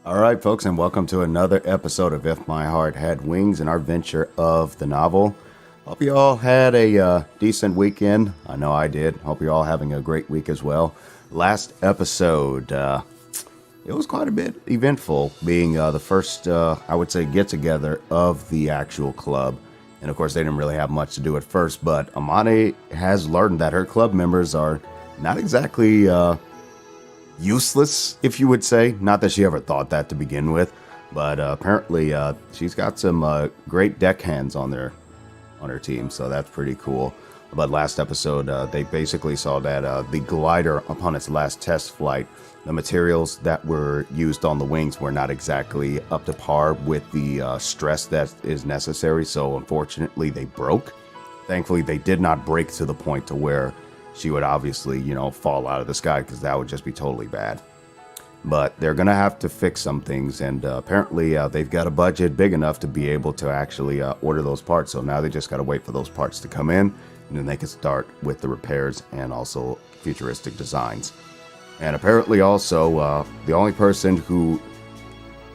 All right, folks, and welcome to another episode of If My Heart Had Wings, and our venture of the novel. Hope you all had a decent weekend. I know I did. Hope you're all having a great week as well. Last episode, it was quite a bit eventful, being the first, I would say, get-together of the actual club. And of course, they didn't really have much to do at first, but Amane has learned that her club members are not exactly useless, if you would say. Not that she ever thought that to begin with, but apparently she's got some great deck hands on her team, so that's pretty cool. But last episode, they basically saw that the glider, upon its last test flight, the materials that were used on the wings were not exactly up to par with the stress that is necessary, so unfortunately they broke. Thankfully, they did not break to the point to where she would obviously, fall out of the sky, because that would just be totally bad. But they're going to have to fix some things, and apparently they've got a budget big enough to be able to actually order those parts. So now they just got to wait for those parts to come in, and then they can start with the repairs and also futuristic designs. And apparently also, the only person who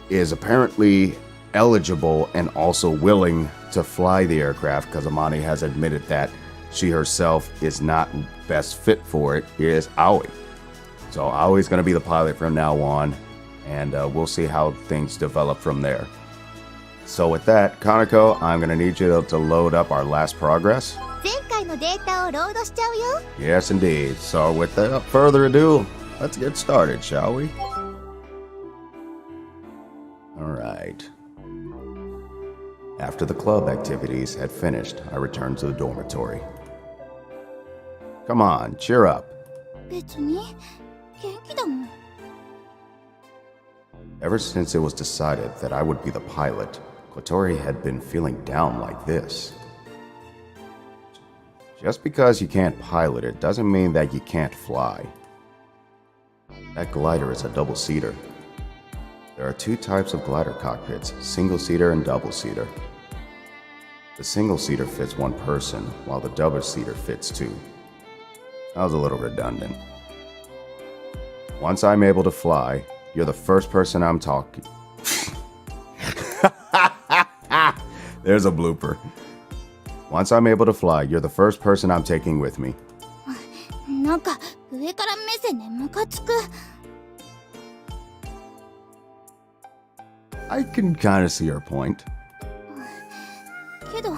is apparently eligible and also willing to fly the aircraft, because Amani has admitted that she herself is not best fit for it, is Aoi. So Aoi's going to be the pilot from now on, and we'll see how things develop from there. So with that, Kaneko, I'm going to need you to load up our last progress. 前回のデータをロードしちゃうよ。 Yes, indeed. So without further ado, let's get started, shall we? All right. After the club activities had finished, I returned to the dormitory. Come on, cheer up. 別に元気だもん。 Ever since it was decided that I would be the pilot, Kotori had been feeling down like this. Just because you can't pilot it doesn't mean that you can't fly. That glider is a double-seater. There are two types of glider cockpits, single-seater and double-seater. The single-seater fits one person, while the double-seater fits two. That was a little redundant. Once I'm able to fly, you're the first person I'm talking. There's a blooper. Once I'm able to fly, you're the first person I'm taking with me. なんか上から目線でムカつく。 I can kind of see her point. けど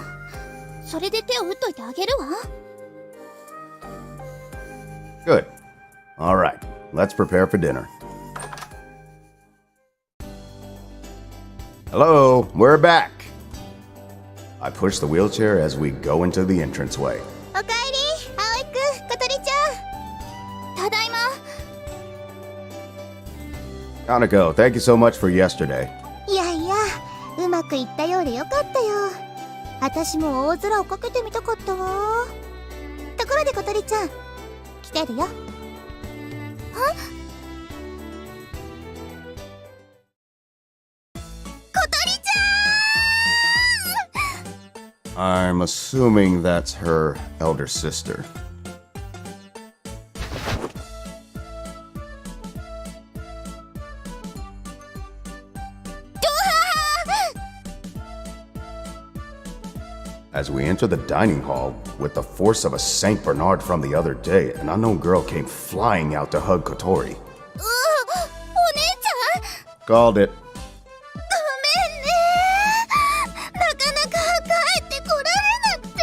それで手を打っといてあげるわ。 Good. All right, let's prepare for dinner. Hello, we're back. I push the wheelchair as we go into the entranceway. おかえり、葵くん、小鳥ちゃん。ただいま。 Kaneko, thank you so much for yesterday. いやいや、うまくいったようでよかったよ。私も大空をかけてみたかったわ。ところで小鳥ちゃん、来てるよ。は？ I'm assuming that's her elder sister. As we enter the dining hall, with the force of a Saint Bernard from the other day, an unknown girl came flying out to hug Kotori. お姉ちゃん Called it. ごめんね。なかなか帰ってこられなくて。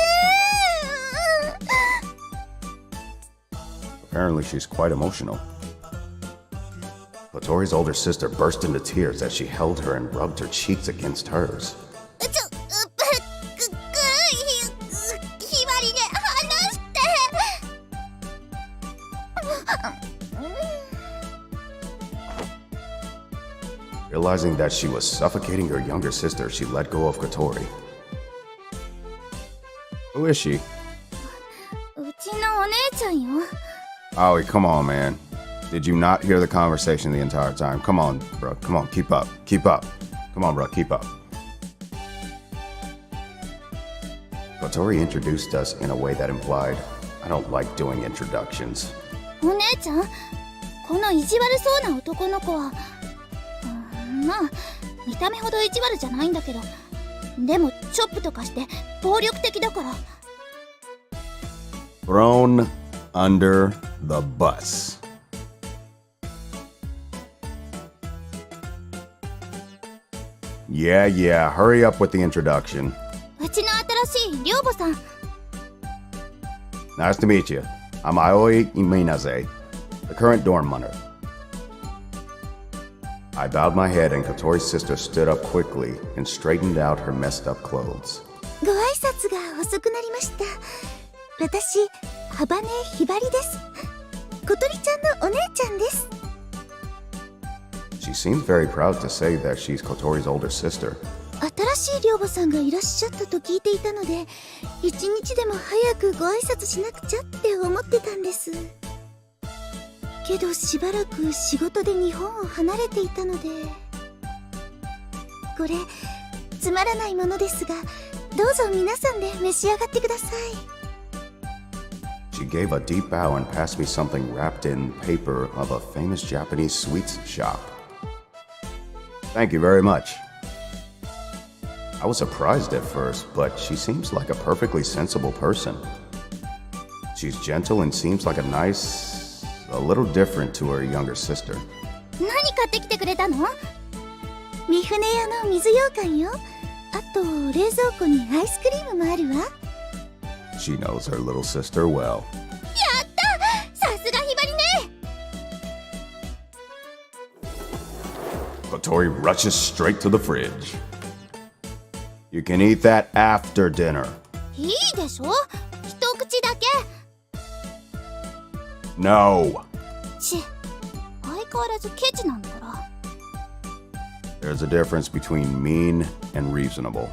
Apparently she's quite emotional. Kotori's older sister burst into tears as she held her and rubbed her cheeks against hers. ひばりで話して。 Realizing that she was suffocating her younger sister, she let go of Kotori. Who is she? うちのお姉ちゃんよ。 Aoi, come on, man. Did you not hear the conversation the entire time? Come on, bro. Come on, keep up. Keep up. Come on, bro. Keep up. Kotori introduced us in a way that implied, I don't like doing introductions. お姉ちゃん、この意地悪そうな男の子は、まあ見た目ほど意地悪じゃないんだけど、でもチョップとかして暴力的だから。 Thrown under the bus. Yeah, hurry up with the introduction. うちの新しい寮母さん。 Nice to meet you. I'm Aoi Iminaze, the current dorm monitor. I bowed my head and Kotori's sister stood up quickly and straightened out her messed up clothes. ご挨拶が遅くなりました。私、幅根ひばりです。小鳥ちゃんのお姉ちゃんです。 She seems very proud to say that she's Kotori's older sister. 新しい寮母さんがいらっしゃったと聞いていたので、一日でも早くご挨拶しなくちゃって思ってたんです。けどしばらく仕事で日本を離れていたので。これつまらないものですが、どうぞ皆さんで召し上がってください。 She gave a deep bow and passed me something wrapped in paper of a famous Japanese sweets shop. Thank you very much. I was surprised at first, but she seems like a perfectly sensible person. She's gentle and seems like a little different to her younger sister. 何買ってきてくれたの？三船屋の水羊羹よ。あと冷蔵庫にアイスクリームもあるわ。 She knows her little sister well. やった！さすがひばりね。 Kotori rushes straight to the fridge. You can eat that after dinner. いいでしょ？一口だけ。 No. ち、相変わらずケチなんだから。 There's a difference between mean and reasonable.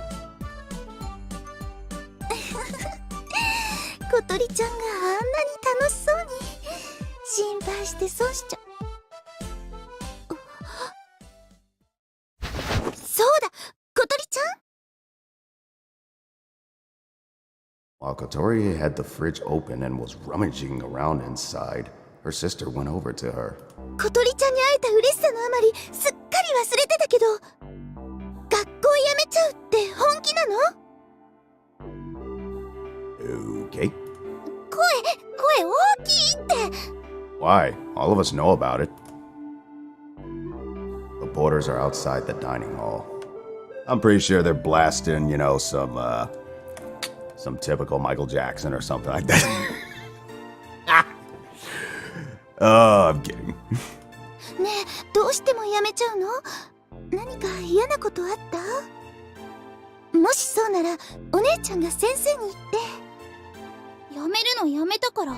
小鳥ちゃんがあんなに楽しそうに。心配して損しちゃ。そうだ、小鳥ちゃん。 While Kotori had the fridge open and was rummaging around inside, her sister went over to her. 小鳥ちゃんに会えた嬉しさのあまりすっかり忘れてたけど、学校辞めちゃうって本気なの？ Okay. 声大きいって。 Why? All of us know about it. The porters are outside the dining hall. I'm pretty sure they're blasting, some typical Michael Jackson or something like that. Oh, I'm kidding. ねえ、どうしても辞めちゃうの？何か嫌なことあった？もしそうならお姉ちゃんが先生に言って。辞めるのやめたから。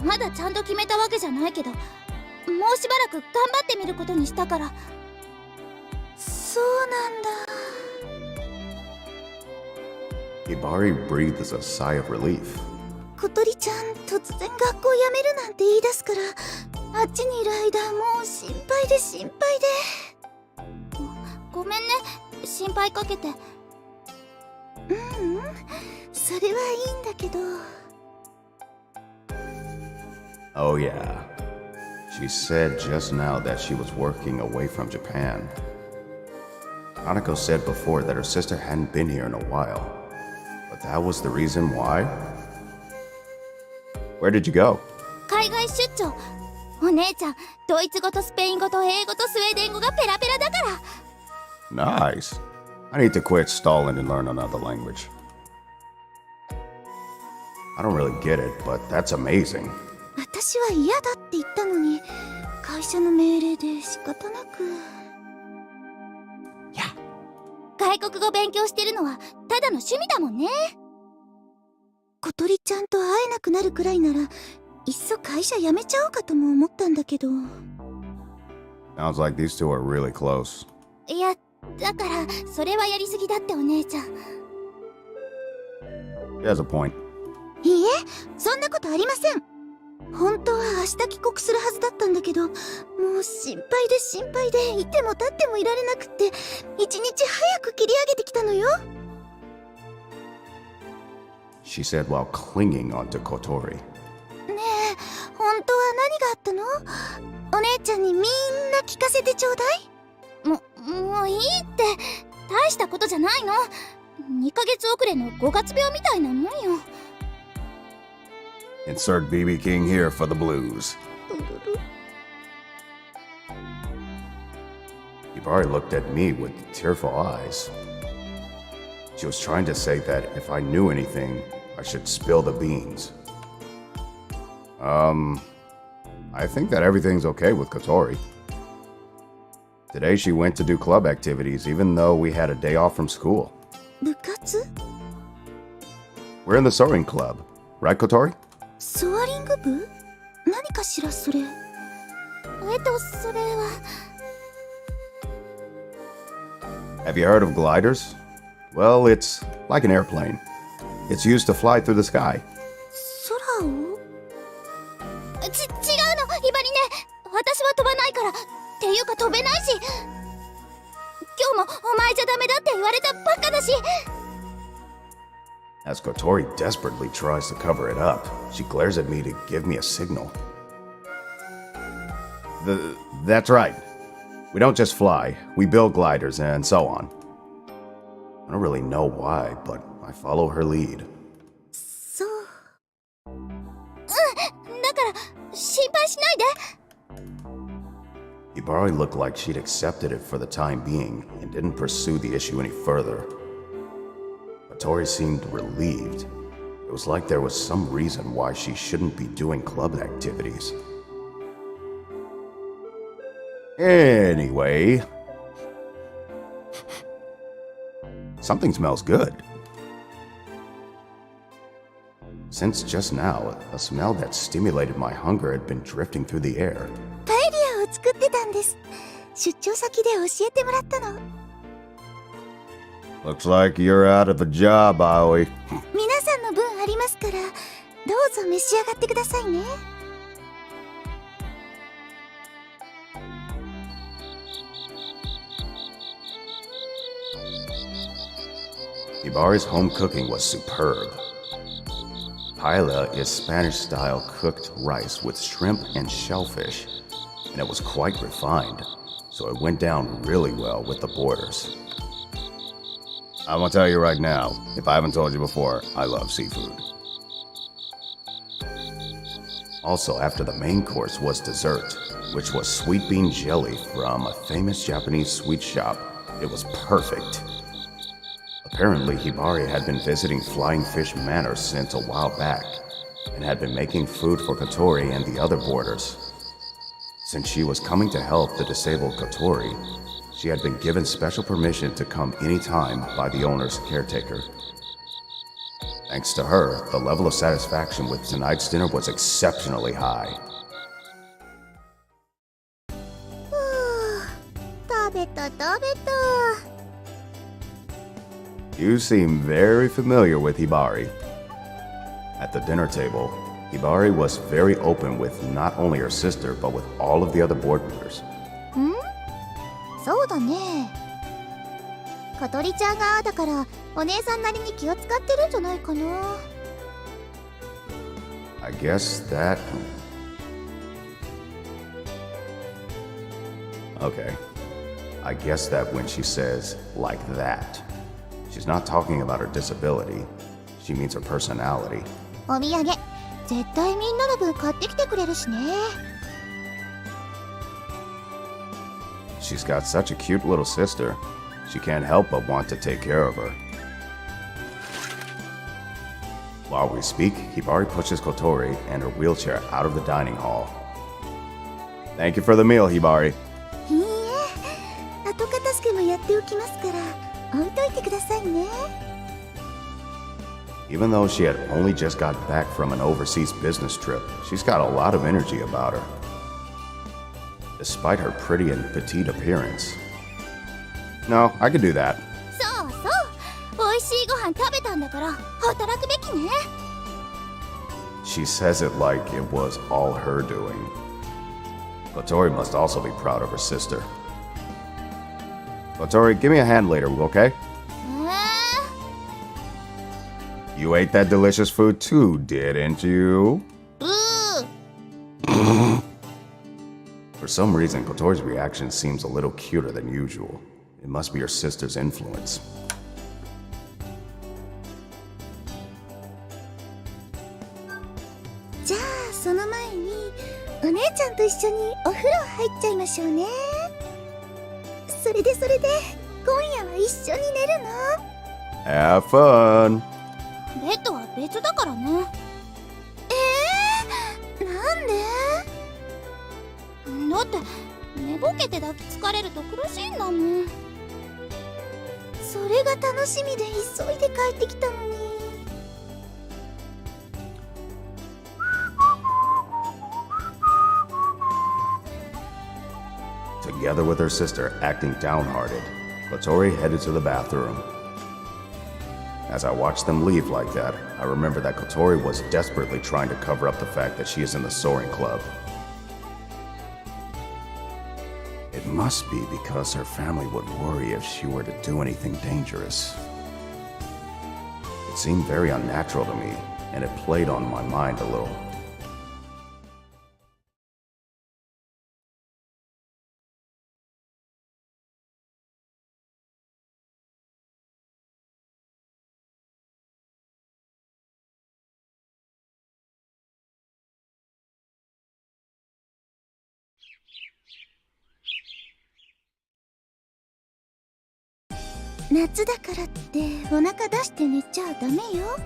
まだちゃんと決めたわけじゃないけど、もうしばらく頑張ってみることにしたから。そうなんだ。 Hibari breathes a sigh of relief. 小鳥ちゃん突然学校辞めるなんて言い出すから、あっちにいる間もう心配で心配で。ごめんね、心配かけて。それはいいんだけど。 Oh yeah. She said just now that she was working away from Japan. Hanako said before that her sister hadn't been here in a while. But that was the reason why? Where did you go? 海外出張。お姉ちゃん、ドイツ語とスペイン語と英語とスウェーデン語がペラペラだから。 Nice. I need to quit stalling and learn another language. I don't really get it, but that's amazing. 私は嫌だって言ったのに、会社の命令で仕方なく。いや、外国語勉強してるのはただの趣味だもんね。小鳥ちゃんと会えなくなるくらいなら、いっそ会社辞めちゃおうかとも思ったんだけど。 Sounds like these two are really close. いや、だからそれはやりすぎだってお姉ちゃん。 She has a point. いいえ、そんなことありません。本当は明日帰国するはずだったんだけど、もう心配で心配でいても立ってもいられなくって、一日早く切り上げてきたのよ。 She said while clinging onto Kotori. ねえ、本当は何があったの？お姉ちゃんにみんな聞かせてちょうだい。もういいって。大したことじゃないの。2ヶ月遅れの5月病みたいなもんよ。Insert BB King here for the blues. Hibari looked at me with tearful eyes. She was trying to say that if I knew anything, I should spill the beans. I think that everything's okay with Kotori. Today she went to do club activities even though we had a day off from school. 部活？ We're in the soaring club, right, Kotori? ソアリング部？何かしらそれ。それは。Have you heard of gliders? Well, it's like an airplane. It's used to fly through the sky. 空を？違うの、ひばりね。私は飛ばないから。っていうか飛べないし。今日もお前じゃダメだって言われたばっかだし。As Kotori desperately tries to cover it up, she glares at me to give me a signal. That's right. We don't just fly, we build gliders and so on. I don't really know why, but I follow her lead. そう。だから心配しないで。Hibari looked like she'd accepted it for the time being and didn't pursue the issue any further. Kotori seemed relieved. It was like there was some reason why she shouldn't be doing club activities. Anyway, something smells good. Since just now, a smell that stimulated my hunger had been drifting through the air. パエリアを作ってたんです。出張先で教えてもらったの。Looks like you're out of a job, Aoi. 皆さんの分ありますから、どうぞ召し上がってくださいね。Hibari's home cooking was superb. Paella is Spanish-style cooked rice with shrimp and shellfish, and it was quite refined, so it went down really well with the boarders. I'm gonna tell you right now, if I haven't told you before, I love seafood. Also, after the main course was dessert, which was sweet bean jelly from a famous Japanese sweet shop. It was perfect. Apparently, Hibari had been visiting Flying Fish Manor since a while back, and had been making food for Kotori and the other boarders. Since she was coming to help the disabled Kotori, she had been given special permission to come anytime by the owner's caretaker. Thanks to her, the level of satisfaction with tonight's dinner was exceptionally high. 食べた。You seem very familiar with Hibari. At the dinner table, Hibari was very open with not only her sister, but with all of the other board members. そうだね。小鳥ちゃんがああだからお姉さんなりに気を使ってるんじゃないかな。I guess that... Okay. I guess that when she says, like that, she's not talking about her disability. She means her personality. お土産、絶対みんなの分買ってきてくれるしね。She's got such a cute little sister. She can't help but want to take care of her. While we speak, Hibari pushes Kotori and her wheelchair out of the dining hall. Thank you for the meal, Hibari. いいえ、後片付けもやっておきますから置いといてくださいね。Even though she had only just got back from an overseas business trip, she's got a lot of energy about her. Despite her pretty and petite appearance. No, I could do that. そうそう、美味しいご飯食べたんだから働くべきね。She says it like it was all her doing. Kotori must also be proud of her sister. Kotori, give me a hand later, okay? You ate that delicious food too, didn't you? For some reason, Kotori's reaction seems a little cuter than usual. It must be her sister's influence. じゃあその前にお姉ちゃんと一緒にお風呂入っちゃいましょうね。それで今夜は一緒に寝るの？ Have fun! ベッドは別だからね。なんで？だって寝ぼけて抱きつかれると苦しいんだもん。それが楽しみで急いで帰ってきたのに。Together with her sister acting downhearted, Kotori headed to the bathroom. As I watched them leave like that, I remember that Kotori was desperately trying to cover up the fact that she is in the soaring club. It must be because her family would worry if she were to do anything dangerous. It seemed very unnatural to me, and it played on my mind a little.「夏だからってお腹出して寝ちゃダメよ。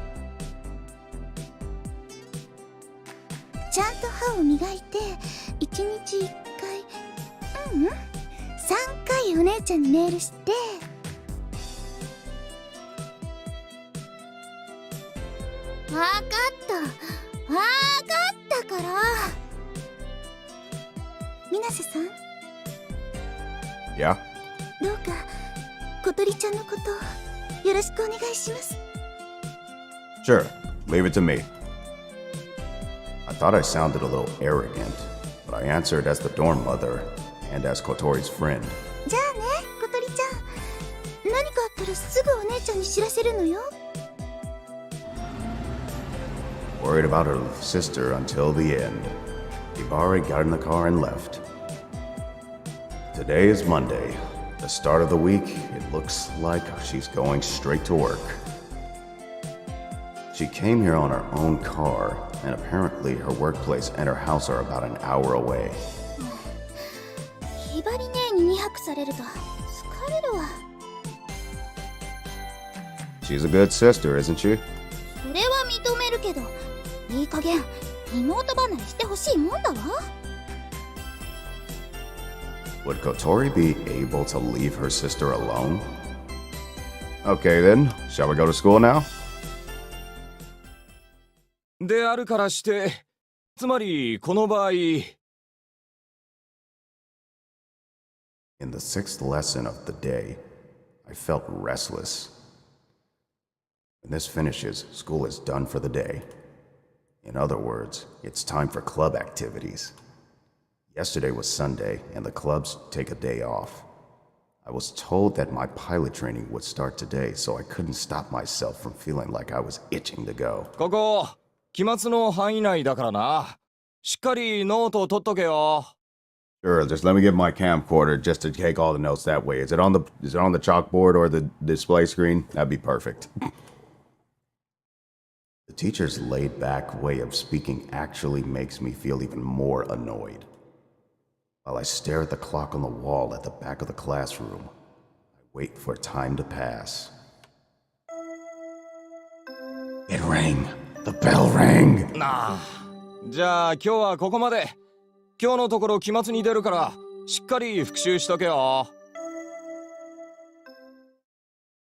ちゃんと歯を磨いて1日1回3回お姉ちゃんにメールして。わかったから。水瀬さん、 Yeah? どうか小鳥ちゃんのことよろしくお願いします。 Sure, leave it to me. I thought I sounded a little arrogant, but I answered as the dorm mother and as Kotori's friend. じゃあね、小鳥ちゃん。何かあったらすぐお姉ちゃんに知らせるのよ。 Worried about her sister until the end. Hibari got in the car and left. Today is Monday. The start of the week, it looks like she's going straight to work. She came here on her own car, and apparently her workplace and her house are about an hour away. ひばり姉に2泊されると疲れるわ。 She's a good sister, isn't she? それは認めるけど、いい加減妹離れしてほしいもんだわ。 Would Kotori be able to leave her sister alone? Okay then, shall we go to school now? であるからして、つまりこの場合。 In the sixth lesson of the day, I felt restless. When this finishes, school is done for the day. In other words, it's time for club activities. Yesterday was Sunday, and the clubs take a day off. I was told that my pilot training would start today, so I couldn't stop myself from feeling like I was itching to go. ここ、期末の範囲内だからな。しっかりノートを取っとけよ。 Sure, just let me get my camcorder just to take all the notes that way. Is it on the chalkboard or the display screen? That'd be perfect. The teacher's laid-back way of speaking actually makes me feel even more annoyed. While I stare at the clock on the wall at the back of the classroom, I wait for time to pass. It rang. The bell rang. なあ。じゃあ今日はここまで。今日のところ期末に出るから、しっかり復習しとけよ。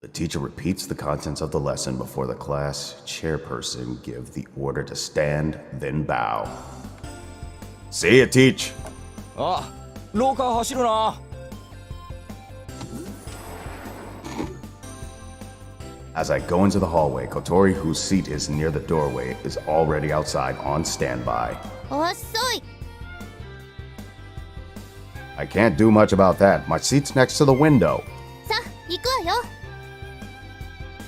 The teacher repeats the contents of the lesson before the class chairperson gives the order to stand, then bow. See you, teach. あ、廊下走るな。 As I go into the hallway, Kotori, whose seat is near the doorway, is already outside on standby. 遅い。 I can't do much about that. My seat's next to the window. さあ、行くわよ。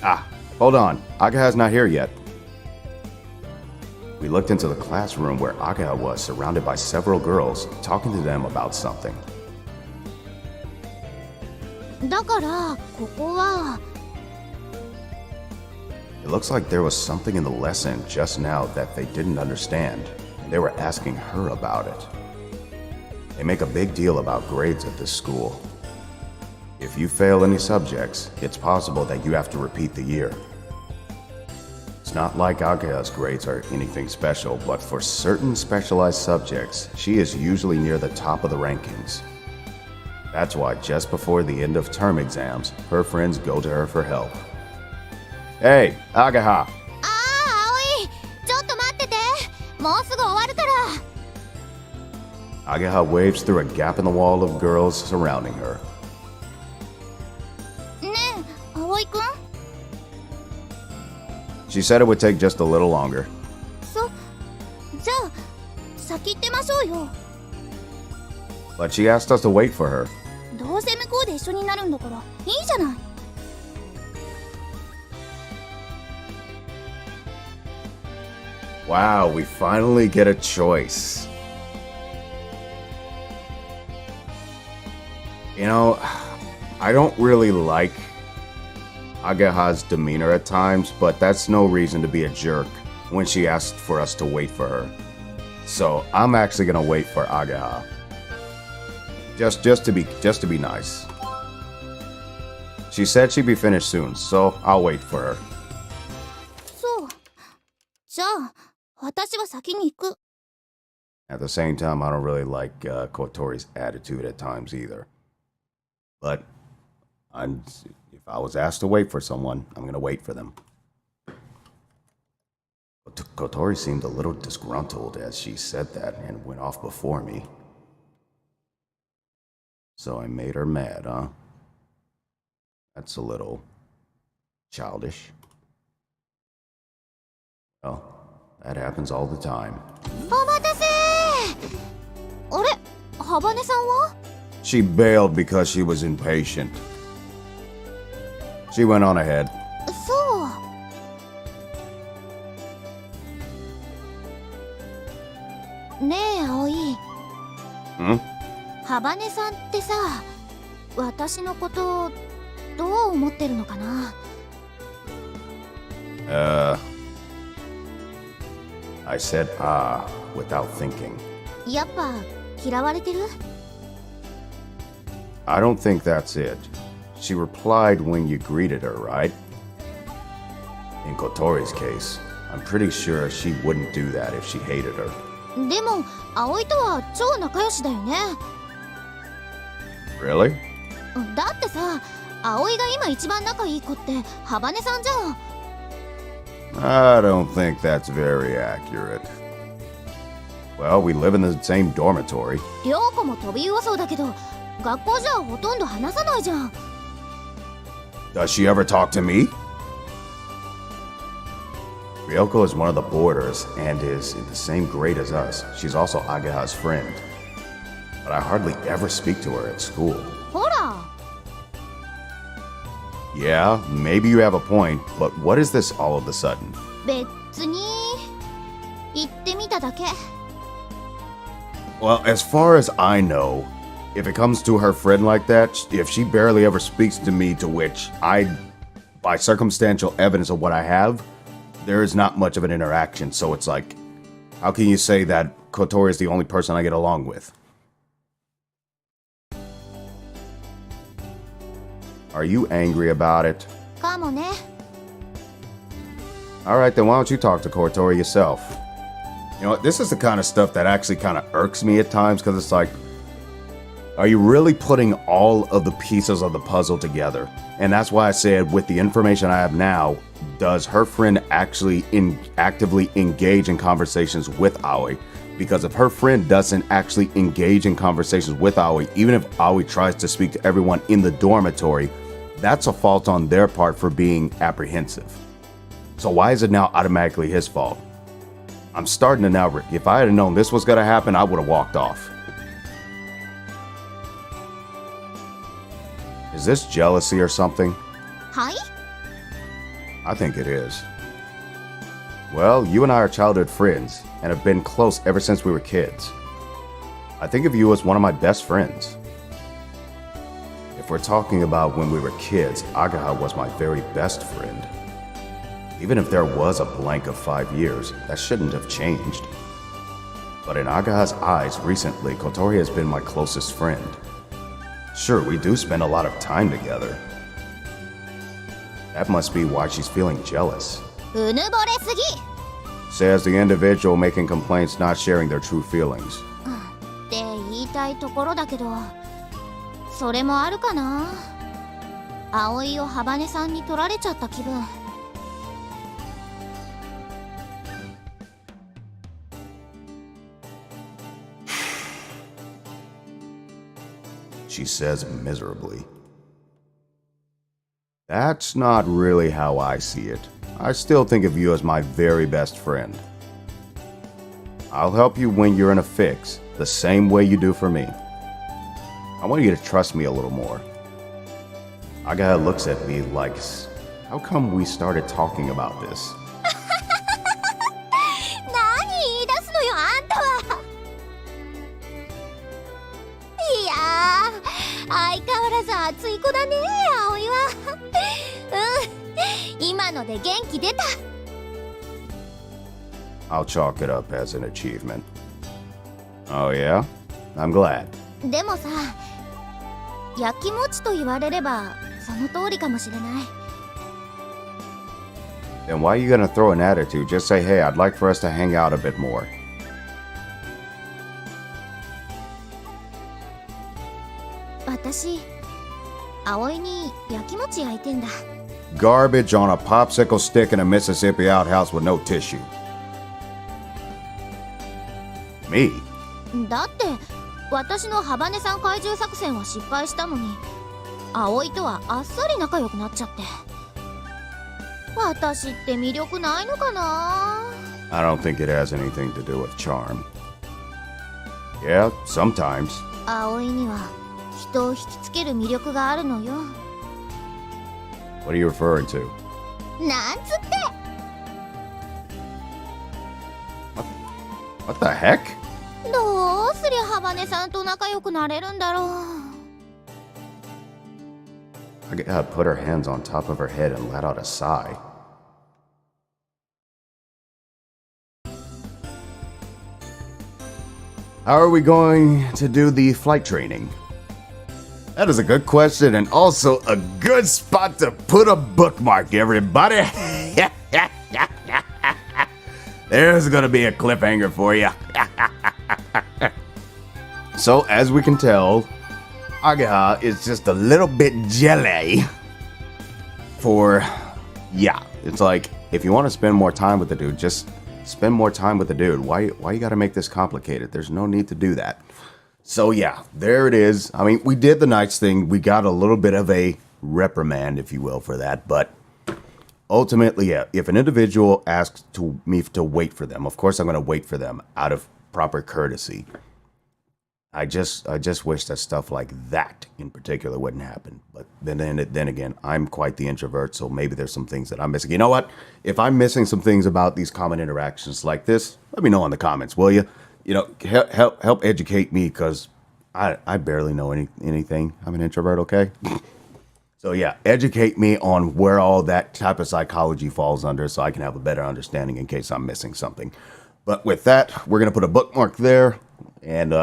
Ah, hold on. Akaha's not here yet. We looked into the classroom where Ageha was, surrounded by several girls, talking to them about something. だからここは It looks like there was something in the lesson just now that they didn't understand, and they were asking her about it. They make a big deal about grades at this school. If you fail any subjects, it's possible that you have to repeat the year. It's not like Ageha's grades are anything special, but for certain specialized subjects, she is usually near the top of the rankings. That's why just before the end of term exams, her friends go to her for help. Hey, Ageha! ああ葵ちょっと待っててもうすぐ終わるから Ageha waves through a gap in the wall of girls surrounding her. ねえ葵くん She said it would take just a little longer. じゃあ先行ってましょうよ But she asked us to wait for her. どうせ向こうで一緒になるんだからいいじゃない Wow, we finally get a choice. You know, I don't really like Ageha's demeanor at times, but that's no reason to be a jerk when she asked for us to wait for her. So I'm actually gonna wait for Ageha. Just to be nice. She said she'd be finished soon, so I'll wait for her. そうじゃあ私は先に行く At the same time, I don't really like Kotori's attitude at times either. But if I was asked to wait for someone, I'm gonna wait for them. Kotori seemed a little disgruntled as she said that and went off before me. So I made her mad, huh? That's a little childish. Well, that happens all the time. お待たせあれハバネさんは She bailed because she was impatient. She went on ahead. そうねえ葵 Hmm? ハバネさんってさ私のことどう思ってるのかな I said without thinking. やっぱ嫌われてる I don't think that's it. She replied when you greeted her, right? In Kotori's case, I'm pretty sure she wouldn't do that if she hated her. でも葵とは超仲良しだよね Really? だってさ葵が今一番仲いい子ってハバネさんじゃん I don't think that's very accurate. Well, we live in the same dormitory. 涼子も飛び噂だけど学校じゃほとんど話さないじゃん Does she ever talk to me? Ryoko is one of the boarders and is in the same grade as us. She's also Ageha's friend. But I hardly ever speak to her at school. ほら Yeah, maybe you have a point, but what is this all of a sudden? 別に言ってみただけ Well, as far as I know, if it comes to her friend like that, if she barely ever speaks to me, to which by circumstantial evidence of what I have, there is not much of an interaction. So it's like, how can you say that Kotori is the only person I get along with? Are you angry about it? かもね Alright, then why don't you talk to Kotori yourself? You know what, this is the kind of stuff that actually kind of irks me at times, because it's like, are you really putting all of the pieces of the puzzle together? And that's why I said, with the information I have now, does her friend actually actively engage in conversations with Aoi? Because if her friend doesn't actually engage in conversations with Aoi, even if Aoi tries to speak to everyone in the dormitory, that's a fault on their part for being apprehensive. So why is it now automatically his fault? I'm starting to now, if I had known this was going to happen, I would have walked off. Is this jealousy or something? はい I think it is. Well, you and I are childhood friends, and have been close ever since we were kids. I think of you as one of my best friends. If we're talking about when we were kids, Agaha was my very best friend. Even if there was a blank of 5 years, that shouldn't have changed. But in Agaha's eyes recently, Kotori has been my closest friend. Sure, we do spend a lot of time together. That must be why she's feeling jealous. うぬぼれすぎ Says the individual making complaints not sharing their true feelings. って言いたいところだけど、それもあるかな。葵をハバネさんに取られちゃった気分。She says miserably. That's not really how I see it. I still think of you as my very best friend. I'll help you when you're in a fix, the same way you do for me. I want you to trust me a little more. Agaha looks at me like, how come we started talking about this? 何言い出すのよあんたは。いやー、相変わらず熱い子だね葵は。うん、今ので元気出た。I'll chalk it up as an achievement. Oh yeah? I'm glad. でもさ、焼きもちと言われればその通りかもしれない。 Then why are you gonna throw an attitude? Just say, hey, I'd like for us to hang out a bit more. 私、葵に焼きもち焼いてんだ。 Garbage on a popsicle stick in a Mississippi outhouse with no tissue. Me? だって私のハバネさん怪獣作戦は失敗したのに、葵とはあっさり仲良くなっちゃって。私って魅力ないのかな。 I don't think it has anything to do with charm. Yeah, sometimes. 葵には人を引きつける魅力があるのよ。 What are you referring to? なんつって。 What the heck? どうすりゃハバネさんと仲良くなれるんだろう。 Agaha put her hands on top of her head and let out a sigh. How are we going to do the flight training? That is a good question and also a good spot to put a bookmark, everybody. There's gonna be a cliffhanger for you. So, as we can tell, Agaha is just a little bit jelly yeah, it's like, if you want to spend more time with the dude, just spend more time with the dude. Why you gotta make this complicated? There's no need to do that. So yeah, there it is. I mean, we did the Knights thing. We got a little bit of a reprimand, if you will, for that. But ultimately, yeah, if an individual asks me to wait for them, of course I'm going to wait for them out of proper courtesy. I just wish that stuff like that in particular wouldn't happen. But then again, I'm quite the introvert, so maybe there's some things that I'm missing. You know what? If I'm missing some things about these common interactions like this, let me know in the comments, will you? You know, help educate me, because I barely know anything. I'm an introvert, okay? So yeah, educate me on where all that type of psychology falls under, so I can have a better understanding in case I'm missing something. But with that, we're going to put a bookmark there and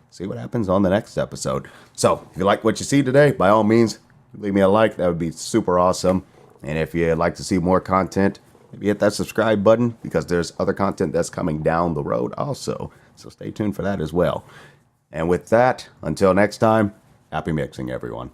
see what happens on the next episode. So if you like what you see today, by all means, leave me a like. That would be super awesome. And if you'd like to see more content, maybe hit that subscribe button, because there's other content that's coming down the road also. So stay tuned for that as well. And with that, until next time, happy mixing, everyone.